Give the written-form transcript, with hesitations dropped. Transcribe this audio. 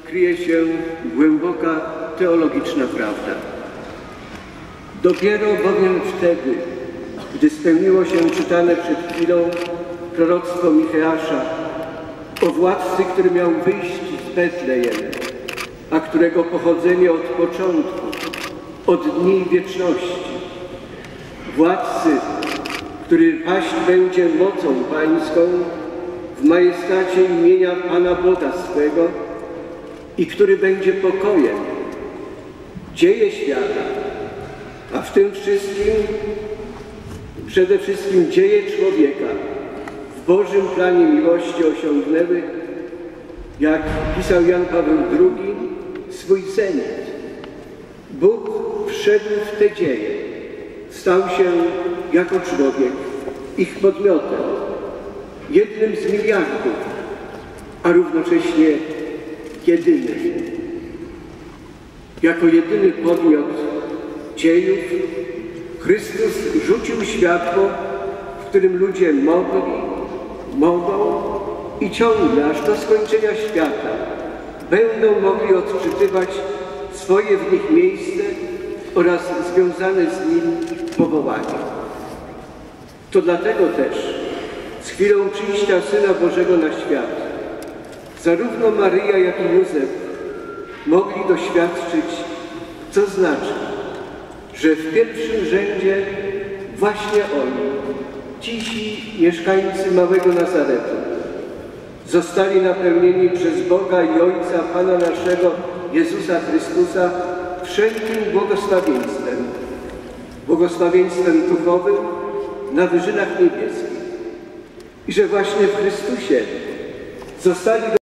kryje się głęboka teologiczna prawda. Dopiero bowiem wtedy, gdy spełniło się czytane przed chwilą proroctwo Micheasza o władcy, który miał wyjść z Betlejem, a którego pochodzenie od początku, od dni wieczności, władcy, który paść będzie mocą pańską w majestacie imienia Pana Boga swego i który będzie pokojem, dzieje świata, a w tym wszystkim przede wszystkim dzieje człowieka w Bożym planie miłości osiągnęły, jak pisał Jan Paweł II, swój zenit. Bóg wszedł w te dzieje, stał się jako człowiek ich podmiotem, jednym z miliardów, a równocześnie jedynym. Jako jedyny podmiot dziejów Chrystus rzucił światło, w którym ludzie mogą i ciągle, aż do skończenia świata, będą mogli odczytywać swoje w nich miejsce oraz związane z nim powołanie. To dlatego też z chwilą przyjścia Syna Bożego na świat zarówno Maryja, jak i Józef mogli doświadczyć, co znaczy, że w pierwszym rzędzie właśnie oni, cisi mieszkańcy małego Nazaretu, zostali napełnieni przez Boga i Ojca Pana naszego Jezusa Chrystusa wszelkim błogosławieństwem duchowym na wyżynach niebieskich. I że właśnie w Chrystusie zostali